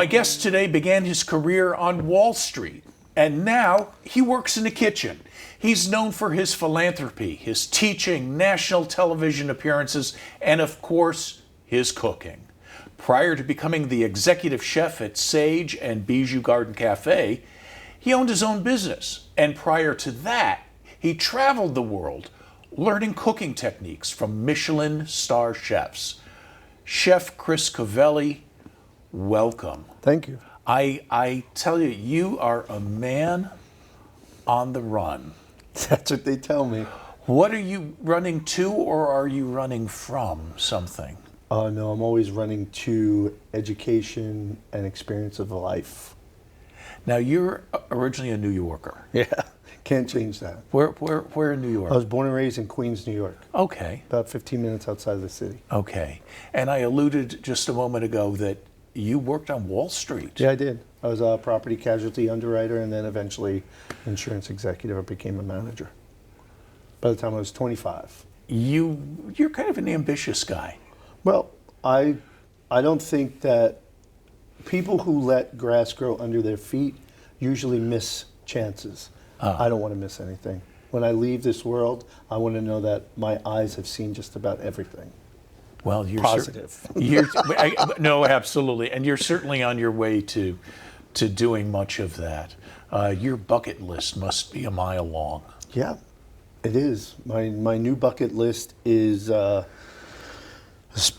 My guest today began his career on Wall Street, and now he works in the kitchen. He's known for his philanthropy, his teaching, national television appearances, and of course, his cooking. Prior to becoming the executive chef at Sage and Bijou Garden Cafe, he owned his own business. And prior to that, he traveled the world learning cooking techniques from Michelin star chefs. Chef Chris Covelli, welcome. Thank you. I tell you, you are a man on the run. That's what they tell me. What are you running to, or are you running from something? No, I'm always running to education and experience of life. Now, you're originally a New Yorker. Yeah, can't change that. Where in New York? I was born and raised in Queens, New York. Okay. About 15 minutes outside of the city. Okay. And I alluded just a moment ago that you worked on Wall Street. Yeah, I did. I was a property casualty underwriter and then eventually insurance executive. I became a manager by the time I was 25. You're kind of an ambitious guy. Well, I don't think that people who let grass grow under their feet usually miss chances. I don't want to miss anything. When I leave this world, I want to know that my eyes have seen just about everything. Well, you're positive. No, absolutely, and you're certainly on your way to doing much of that. Your bucket list must be a mile long. Yeah, it is. My new bucket list is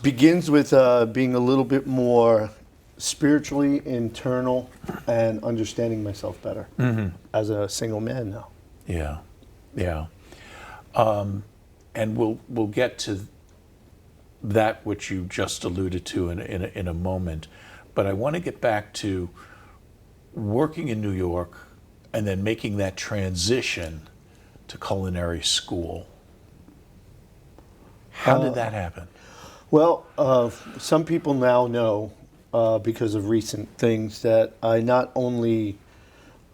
begins with being a little bit more spiritually internal and understanding myself better as a single man now. Yeah, yeah, and we'll get to that which you just alluded to in a moment, but I want to get back to working in New York and then making that transition to culinary school. How did that happen? Well, some people now know because of recent things that I not only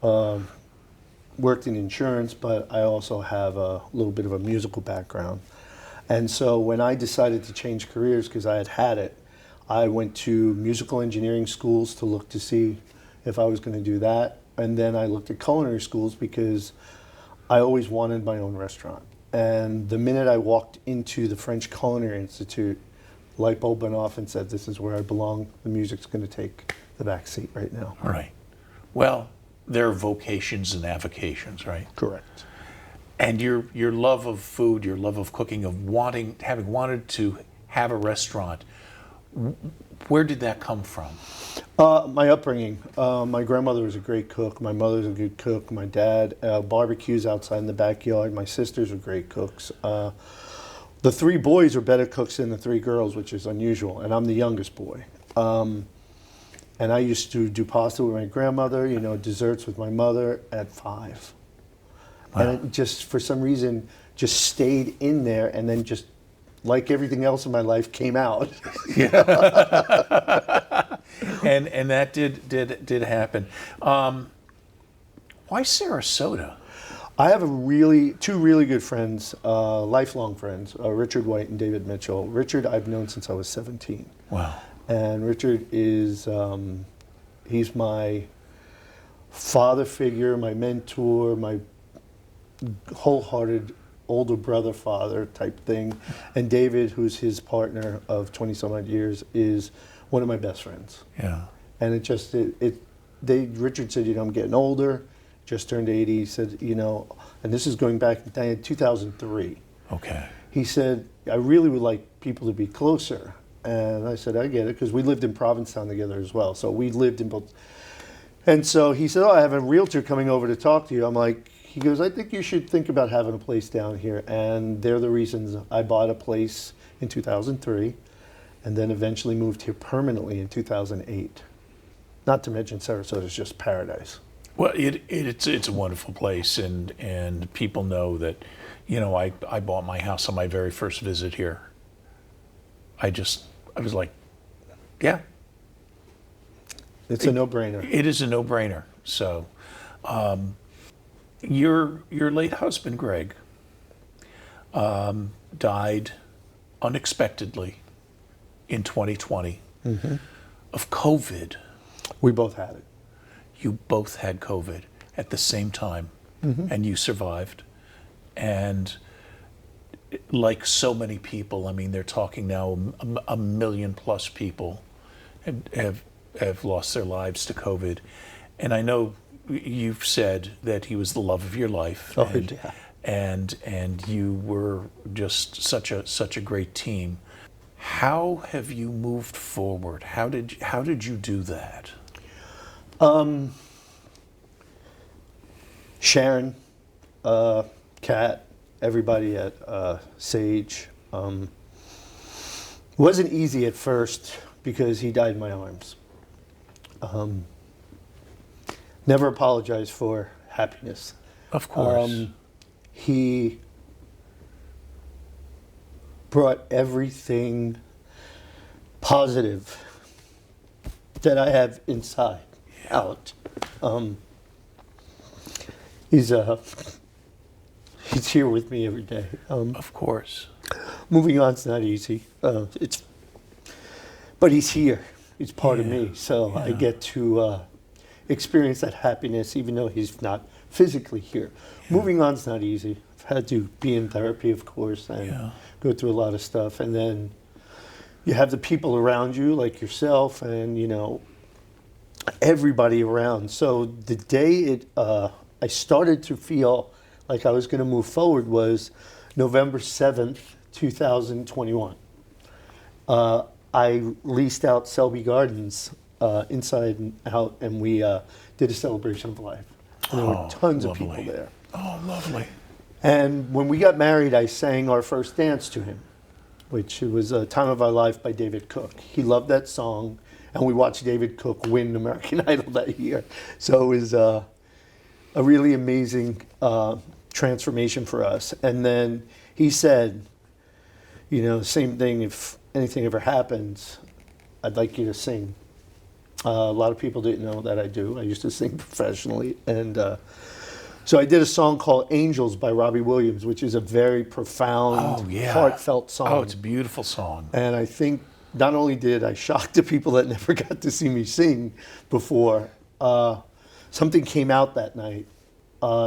worked in insurance, but I also have a little bit of a musical background. And so when I decided to change careers, because I had it, I went to musical engineering schools to look to see if I was going to do that. And then I looked at culinary schools because I always wanted my own restaurant. And the minute I walked into the French Culinary Institute, light bulb went off and said, this is where I belong. The music's going to take the back seat right now. Right. Well, there are vocations and avocations, right? Correct. And your love of food, your love of cooking, of having wanted to have a restaurant, where did that come from? My upbringing. My grandmother was a great cook. My mother's a good cook. My dad, barbecues outside in the backyard. My sisters were great cooks. The three boys are better cooks than the three girls, which is unusual, and I'm the youngest boy. And I used to do pasta with my grandmother, desserts with my mother at 5. Wow. And it just, for some reason, just stayed in there, and then just, like everything else in my life, came out. Yeah. and that did happen. Why Sarasota? I have two really good friends, lifelong friends, Richard White and David Mitchell. Richard I've known since I was 17. Wow. And Richard is, he's my father figure, my mentor, my wholehearted older brother father type thing. And David, who's his partner of 20 some odd years, is one of my best friends. Yeah. And Richard said, I'm getting older, just turned 80. He said, and this is going back in 2003. Okay. He said, I really would like people to be closer. And I said, I get it, because we lived in Provincetown together as well. So we lived in both. And so he said, I have a realtor coming over to talk to you. I'm like, he goes, I think you should think about having a place down here. And they're the reasons I bought a place in 2003 and then eventually moved here permanently in 2008. Not to mention Sarasota is just paradise. Well, it's a wonderful place, and people know that, I bought my house on my very first visit here. I was like, yeah. It's a no-brainer. It is a no-brainer. So, your late husband, Greg, died unexpectedly in 2020 of COVID. We both had it. You both had COVID at the same time, and you survived. And like so many people, I mean, they're talking now, a million plus people have lost their lives to COVID. And I know you've said that he was the love of your life, Oh, yeah. and you were just such a great team. How have you moved forward? How did you do that? Sharon, Kat, everybody at Sage. Wasn't easy at first because he died in my arms. Never apologize for happiness. Of course. He brought everything positive that I have inside out. He's here with me every day. Of course. Moving on's not easy. But he's here. He's part of me, so I get to experience that happiness, even though he's not physically here. Yeah. Moving on's not easy. I've had to be in therapy, of course, and go through a lot of stuff. And then you have the people around you, like yourself, and everybody around. So the day I started to feel like I was going to move forward was November 7th, 2021. I leased out Selby Gardens inside and out, and we did a celebration of life. And there were tons of people there. Oh, lovely. And when we got married, I sang our first dance to him, which was Time of Our Life by David Cook. He loved that song, and we watched David Cook win American Idol that year. So it was a really amazing transformation for us. And then he said, same thing, if anything ever happens, I'd like you to sing. A lot of people didn't know that I do. I used to sing professionally. And so I did a song called Angels by Robbie Williams, which is a very profound, heartfelt song. Oh, it's a beautiful song. And I think not only did I shock the people that never got to see me sing before, something came out that night.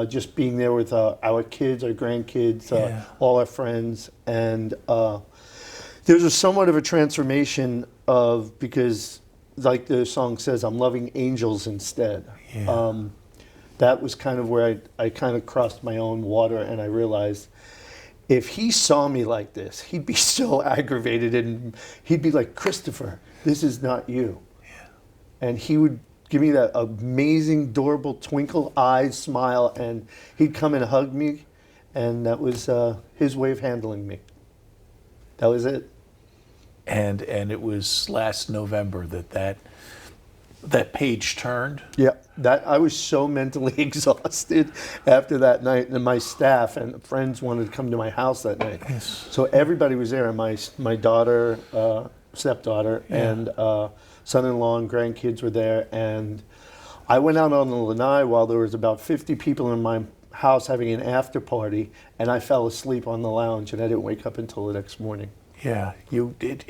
Just being there with our kids, our grandkids, all our friends. And there was somewhat of a transformation because like the song says, I'm loving angels instead. Yeah. That was kind of where I kind of crossed my own water, and I realized if he saw me like this, he'd be so aggravated, and he'd be like, Christopher, this is not you. Yeah. And he would give me that amazing, adorable twinkle eyes smile, and he'd come and hug me, and that was his way of handling me. That was it. And it was last November that page turned. Yeah, I was so mentally exhausted after that night, and my staff and friends wanted to come to my house that night. Yes. So everybody was there, and my daughter, stepdaughter, and son-in-law and grandkids were there, and I went out on the lanai while there was about 50 people in my house having an after party, and I fell asleep on the lounge, and I didn't wake up until the next morning. Yeah, it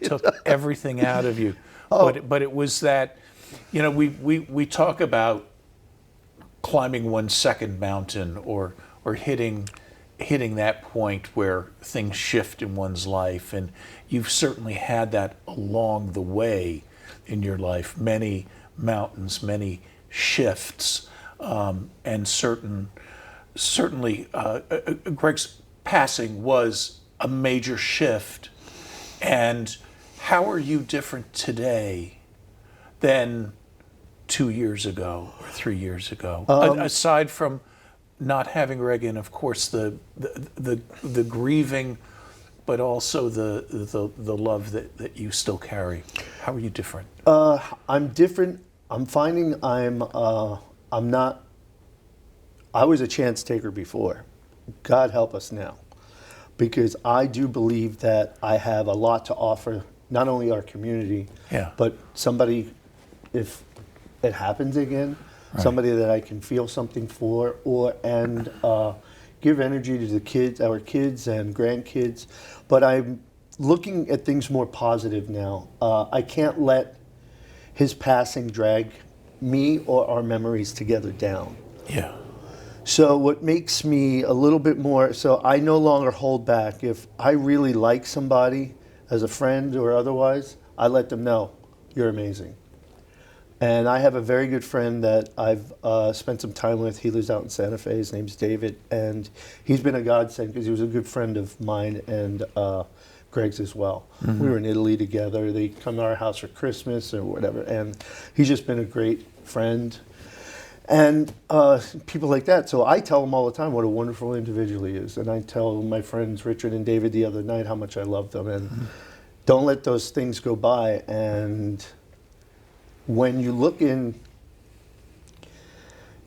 took everything out of you. But it was that, we talk about climbing one second mountain or hitting that point where things shift in one's life, and you've certainly had that along the way in your life, many mountains, many shifts, and certainly Greg's passing was a major shift. And how are you different today than 2 years ago or 3 years ago? Aside from not having Reagan, of course, the grieving, but also the love that you still carry. How are you different? I'm different. I'm finding I'm not. I was a chance taker before. God help us now, because I do believe that I have a lot to offer. Not only our community, but somebody, if it happens again, somebody that I can feel something for, and give energy to the kids, our kids and grandkids. But I'm looking at things more positive now. I can't let his passing drag me or our memories together down. Yeah. So what makes me a little bit more, so I no longer hold back. If I really like somebody as a friend or otherwise, I let them know, you're amazing. And I have a very good friend that I've spent some time with. He lives out in Santa Fe. His name's David. And he's been a godsend because he was a good friend of mine and Greg's as well. Mm-hmm. We were in Italy together. They come to our house for Christmas or whatever. And he's just been a great friend. And people like that. So I tell him all the time what a wonderful individual he is. And I tell my friends Richard and David the other night how much I love them. And don't let those things go by. And when you look in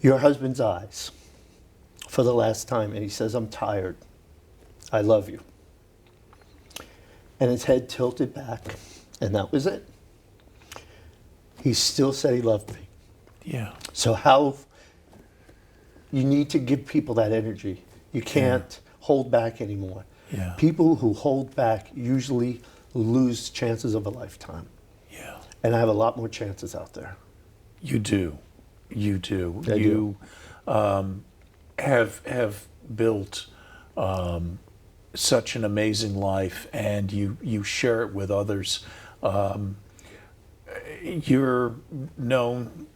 your husband's eyes for the last time and he says, I'm tired, I love you. And his head tilted back, and that was it. He still said he loved me. Yeah. So how you need to give people that energy. You can't hold back anymore. Yeah. People who hold back usually lose chances of a lifetime. Yeah. And I have a lot more chances out there. You do. You do. I You have built such an amazing life, and you share it with others. You're known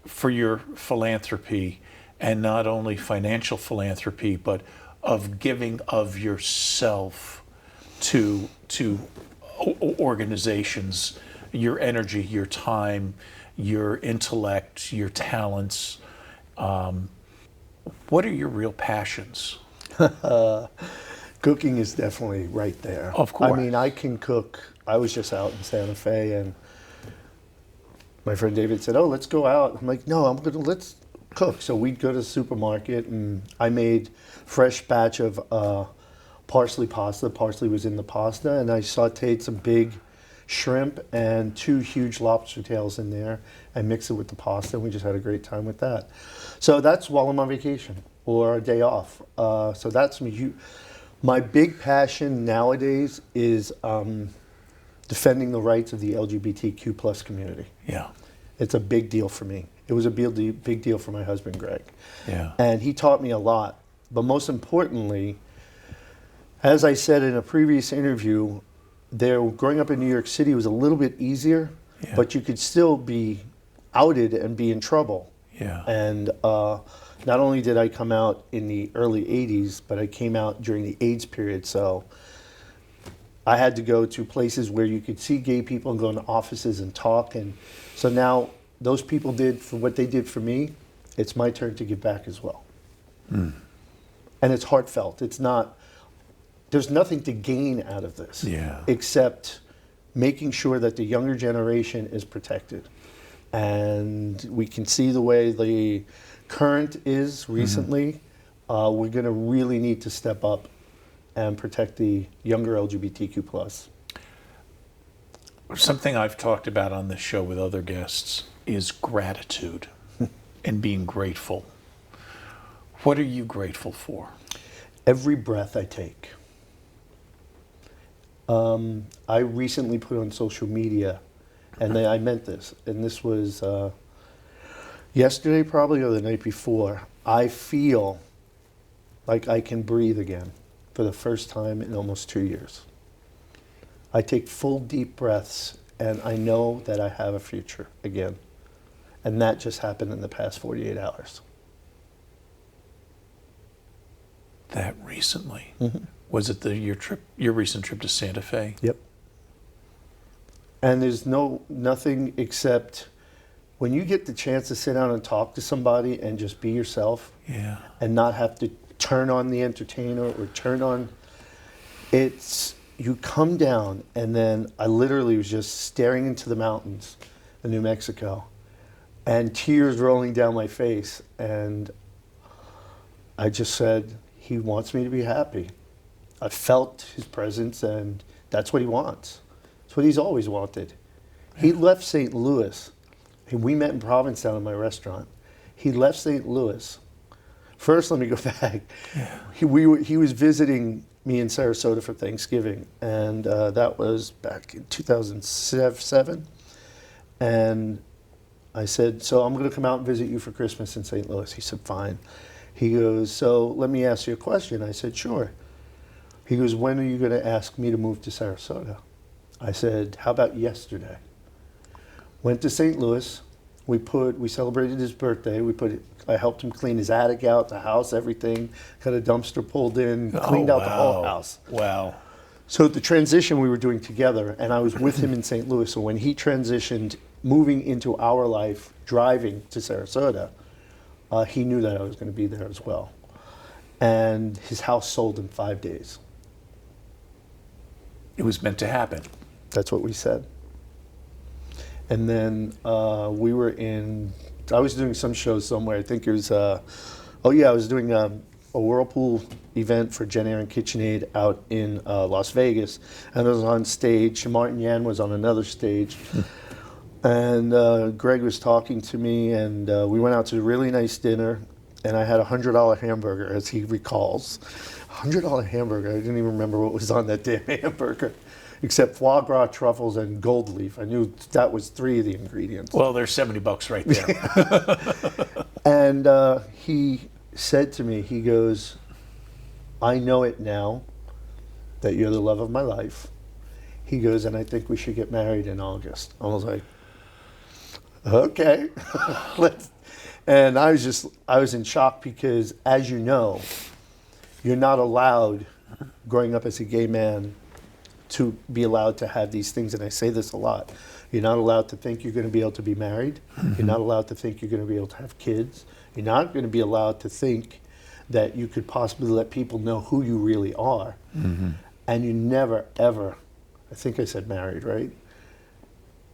for your philanthropy, and not only financial philanthropy, but of giving of yourself to organizations, your energy, your time, your intellect, your talents. What are your real passions? Cooking is definitely right there. Of course. I mean, I can cook. I was just out in Santa Fe, and my friend David said, "Oh, let's go out." I'm like, "No, let's cook." So we'd go to the supermarket, and I made fresh batch of parsley pasta. Parsley was in the pasta, and I sautéed some big shrimp and 2 huge lobster tails in there and mixed it with the pasta, and we just had a great time with that. So that's while I'm on vacation or a day off. So that's me. My big passion nowadays is defending the rights of the LGBTQ plus community. Yeah. It's a big deal for me. It was a big deal for my husband, Greg. Yeah. And he taught me a lot. But most importantly, as I said in a previous interview, growing up in New York City was a little bit easier, but you could still be outed and be in trouble. Yeah. And not only did I come out in the early 80s, but I came out during the AIDS period. So I had to go to places where you could see gay people and go into offices and talk. And so now those people did for what they did for me. It's my turn to give back as well. And it's heartfelt. It's not, there's nothing to gain out of this except making sure that the younger generation is protected. And we can see the way the current is recently. We're going to really need to step up and protect the younger LGBTQ plus. Something I've talked about on this show with other guests is gratitude and being grateful. What are you grateful for? Every breath I take. I recently put on social media, and I meant this, and this was yesterday probably or the night before. I feel like I can breathe again for the first time in almost 2 years. I take full deep breaths, and I know that I have a future again. And that just happened in the past 48 hours. That recently? Was it your recent trip to Santa Fe? Yep. And there's nothing except when you get the chance to sit down and talk to somebody and just be yourself and not have to turn on the entertainer or turn on, you come down, and then I literally was just staring into the mountains in New Mexico and tears rolling down my face, and I just said, he wants me to be happy. I felt his presence, and that's what he wants. It's what he's always wanted. He left St. Louis. We met in Provincetown at my restaurant. He left St. Louis. First, let me go back. He was visiting me in Sarasota for Thanksgiving, and that was back in 2007. And I said, so I'm going to come out and visit you for Christmas in St. Louis. He said, fine. He goes, so let me ask you a question. I said, sure. He goes, when are you going to ask me to move to Sarasota? I said, how about yesterday? Went to St. Louis. We celebrated his birthday. I helped him clean his attic out, the house, everything. Got a dumpster pulled in, cleaned out the whole house. Wow. So the transition we were doing together, and I was with him in St. Louis. So when he transitioned, moving into our life, driving to Sarasota, he knew that I was going to be there as well. And his house sold in 5 days. It was meant to happen. That's what we said. And then I was doing some shows somewhere. I think it was, I was doing a Whirlpool event for Jen Air and KitchenAid out in Las Vegas. And I was on stage. Martin Yan was on another stage. And Greg was talking to me, and we went out to a really nice dinner. And I had a $100 hamburger, as he recalls. $100 hamburger. I didn't even remember what was on that damn hamburger, except foie gras, truffles, and gold leaf. I knew that was 3 of the ingredients. Well, there's $70 right there. And he said to me, he goes, I know it now that you're the love of my life. He goes, and I think we should get married in August. I was like, okay. And I was in shock because, as you know, you're not allowed, growing up as a gay man, to be allowed to have these things. And I say this a lot. You're not allowed to think you're going to be able to be married. Mm-hmm. You're not allowed to think you're going to be able to have kids. You're not going to be allowed to think that you could possibly let people know who you really are. Mm-hmm. And you never, ever, I think I said married, right?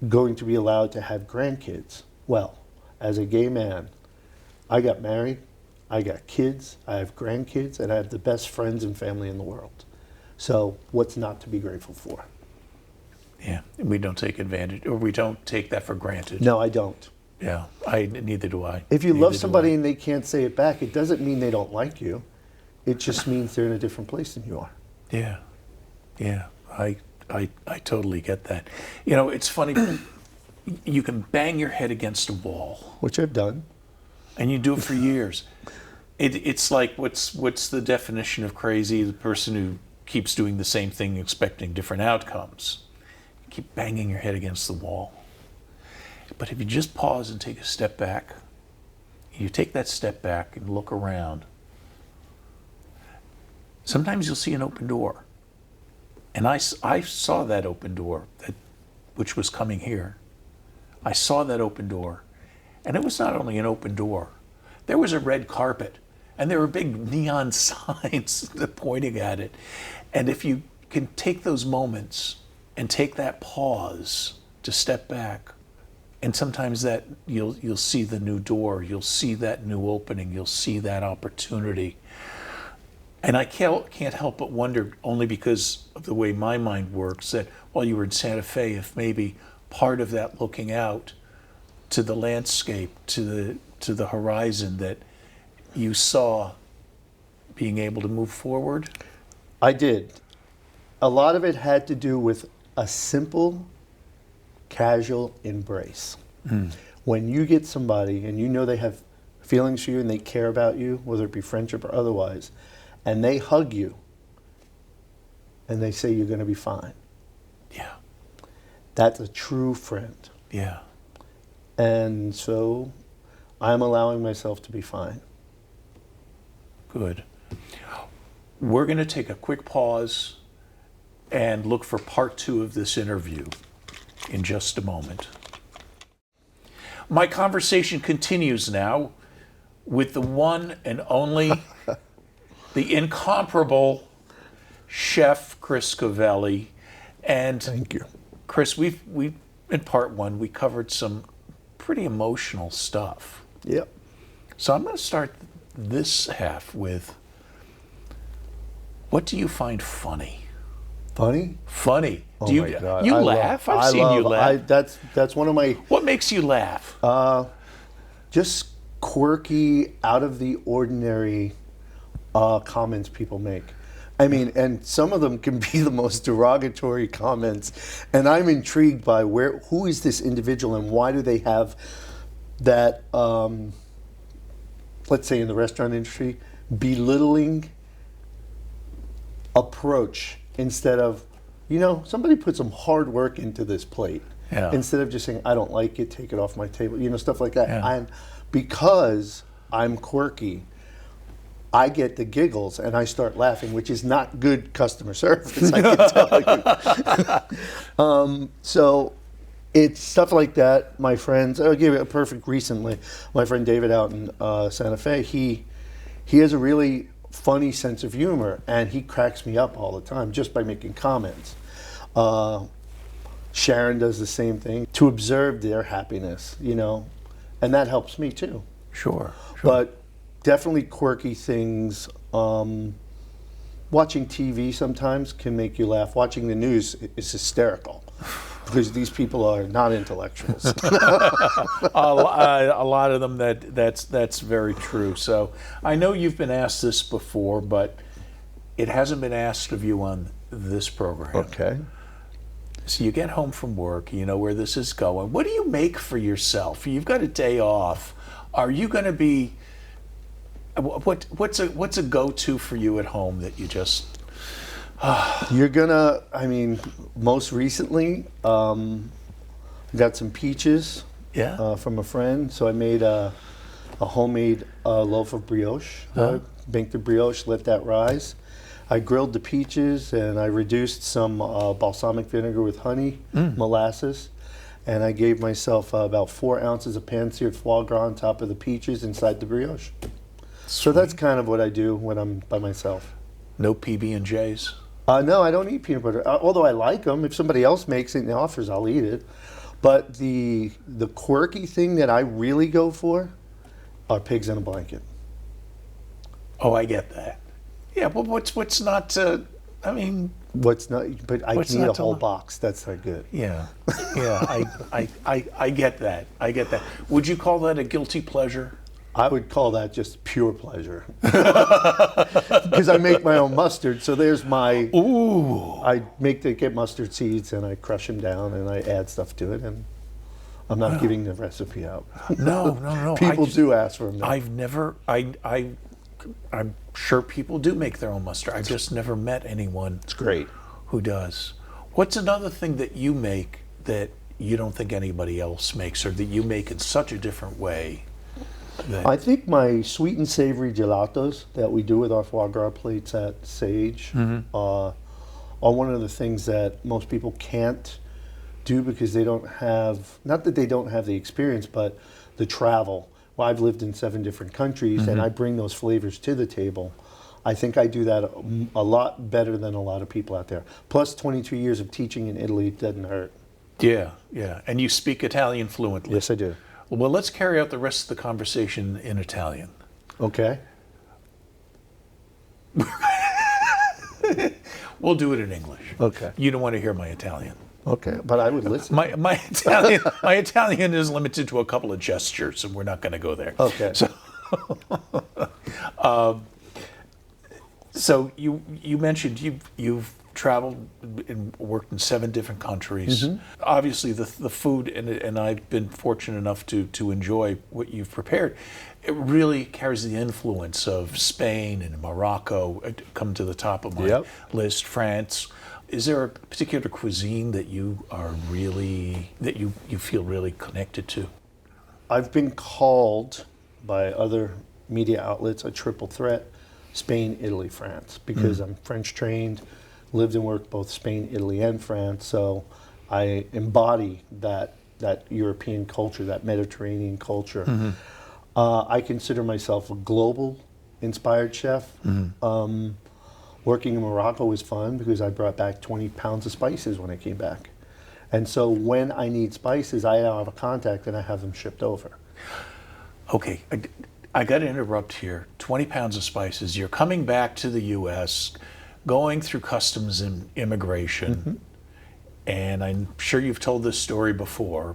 Going to be allowed to have grandkids. Well, as a gay man, I got married, I got kids, I have grandkids, and I have the best friends and family in the world. So what's not to be grateful for? Yeah, we don't take advantage, or we don't take that for granted. No, I don't. Yeah, neither do I. If you love somebody and they can't say it back, it doesn't mean they don't like you. It just means they're in a different place than you are. Yeah, I totally get that. You know, it's funny, you can bang your head against a wall. Which I've done. And you do it for years. It's like, what's the definition of crazy? The person who keeps doing the same thing expecting different outcomes. You keep banging your head against the wall. But if you just pause and take a step back, you take that step back and look around, sometimes you'll see an open door. And I saw that open door, which was coming here. I saw that open door. And it was not only an open door. There was a red carpet. And there were big neon signs pointing at it. And if you can take those moments and take that pause to step back, and sometimes that you'll see the new door, you'll see that new opening, you'll see that opportunity. And I can't help but wonder, only because of the way my mind works, that while you were in Santa Fe, if maybe part of that looking out to the landscape, to the horizon, that you saw being able to move forward? I did. A lot of it had to do with a simple, casual embrace. Mm. When you get somebody and you know they have feelings for you and they care about you, whether it be friendship or otherwise, and they hug you and they say you're going to be fine. Yeah. That's a true friend. Yeah. And so I'm allowing myself to be fine. Good. We're going to take a quick pause and look for part 2 of this interview in just a moment. My conversation continues now with the one and only, the incomparable chef Chris Covelli. And thank you. Chris, we in part 1 we covered some pretty emotional stuff. Yep. So I'm going to start this half with, what do you find funny? Funny? Funny. Oh do you, my God. You laugh? I've seen you laugh. That's one of my... What makes you laugh? Just quirky, out of the ordinary comments people make. I mean, and some of them can be the most derogatory comments, and I'm intrigued by who is this individual and why do they have that, let's say in the restaurant industry, belittling approach instead of, somebody put some hard work into this plate. Yeah. Instead of just saying, I don't like it, take it off my table, stuff like that. Yeah. And because I'm quirky, I get the giggles and I start laughing, which is not good customer service, I can tell you. So it's stuff like that. My friends, I'll give you a perfect recently. My friend David out in Santa Fe, he has a really funny sense of humor, and he cracks me up all the time just by making comments. Sharon does the same thing, to observe their happiness, and that helps me too. Sure. But definitely quirky things. Watching TV sometimes can make you laugh. Watching the news is hysterical because these people are not intellectuals. A lot of them, that's very true. So I know you've been asked this before, but it hasn't been asked of you on this program. Okay. So you get home from work, you know where this is going. What do you make for yourself? You've got a day off. Are you going to be, what's a go-to for you at home that you just... You're gonna, most recently, got some peaches from a friend. So I made a homemade loaf of brioche. Baked the brioche, let that rise. I grilled the peaches and I reduced some balsamic vinegar with honey, molasses, and I gave myself about 4 ounces of pan-seared foie gras on top of the peaches inside the brioche. So that's kind of what I do when I'm by myself. No PB&Js? No, I don't eat peanut butter, although I like them. If somebody else makes it and offers, I'll eat it. But the quirky thing that I really go for are pigs in a blanket. Oh, I get that. Yeah, but what's not? What's not? But I can eat a whole box. That's not good. Yeah, I get that. I get that. Would you call that a guilty pleasure? I would call that just pure pleasure. Because I make my own mustard, so there's my. Ooh. I get mustard seeds and I crush them down and I add stuff to it, and I'm not giving the recipe out. No. People do ask for them. I've never. I'm sure people do make their own mustard. I've just never met anyone. It's great. Who does? What's another thing that you make that you don't think anybody else makes, or that you make in such a different way? I think my sweet and savory gelatos that we do with our foie gras plates at Sage are one of the things that most people can't do because they don't have, not that they don't have the experience, but the travel. Well, I've lived in 7 different countries and I bring those flavors to the table. I think I do that a lot better than a lot of people out there. Plus 22 years of teaching in Italy doesn't hurt. Yeah. And you speak Italian fluently. Yes, I do. Well, let's carry out the rest of the conversation in Italian. Okay. We'll do it in English. Okay. You don't want to hear my Italian. Okay, but I would listen. My Italian is limited to a couple of gestures, and we're not going to go there. Okay. So you mentioned you've traveled and worked in 7 different countries. Obviously, the food, and I've been fortunate enough to enjoy what you've prepared. It really carries the influence of Spain and Morocco. Come to the top of my list. France. Is there a particular cuisine that you are really, that you feel really connected to? I've been called by other media outlets a triple threat: Spain, Italy, France, because I'm French trained, lived and worked both Spain, Italy, and France. So I embody that European culture, that Mediterranean culture. I consider myself a global inspired chef. Working in Morocco was fun because I brought back 20 pounds of spices when I came back. And so when I need spices, I now have a contact and I have them shipped over. Okay, I got to interrupt here. 20 pounds of spices. You're coming back to the U.S., going through customs and immigration, and I'm sure you've told this story before,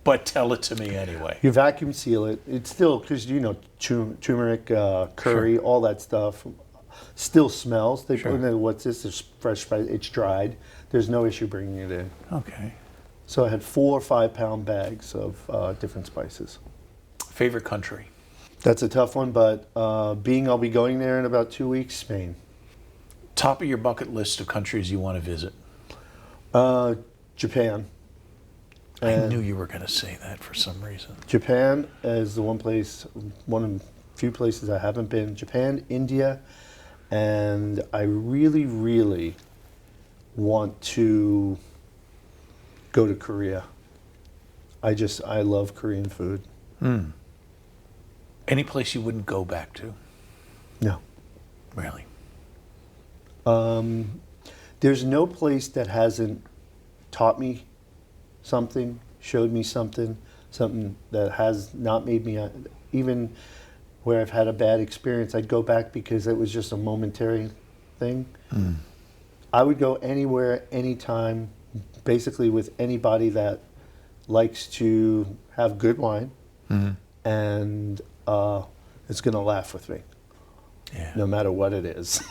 but tell it to me anyway. You vacuum seal it. It's still, because turmeric, curry, all that stuff. Still smells. They Sure. put in, what's this? There's fresh spice. It's dried. There's no issue bringing it in. Okay. So I had 4 or 5 pound bags of different spices. Favorite country? That's a tough one, but being I'll be going there in about 2 weeks, Spain. Top of your bucket list of countries you want to visit? Japan. I knew you were going to say that for some reason. Japan is the one of the few places I haven't been. Japan, India, and I really, really want to go to Korea. I love Korean food. Any place you wouldn't go back to? No. Really? There's no place that hasn't taught me something, showed me something that has not made me, even where I've had a bad experience, I'd go back because it was just a momentary thing. I would go anywhere, anytime, basically with anybody that likes to have good wine and is going to laugh with me. Yeah. No matter what it is.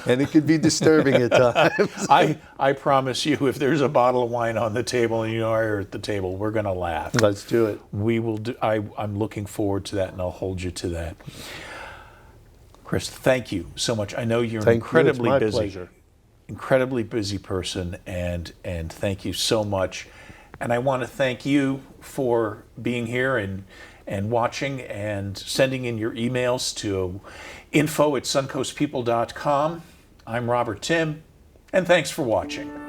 And it could be disturbing at times. I promise you, if there's a bottle of wine on the table and you are at the table, we're going to laugh. Let's do it. We will do. I'm looking forward to that, and I'll hold you to that. Chris, thank you so much. I know you're an incredibly It's my busy, pleasure. incredibly busy person, and thank you so much. And I want to thank you for being here and watching and sending in your emails to info@suncoastpeople.com. I'm Robert Tim, and thanks for watching.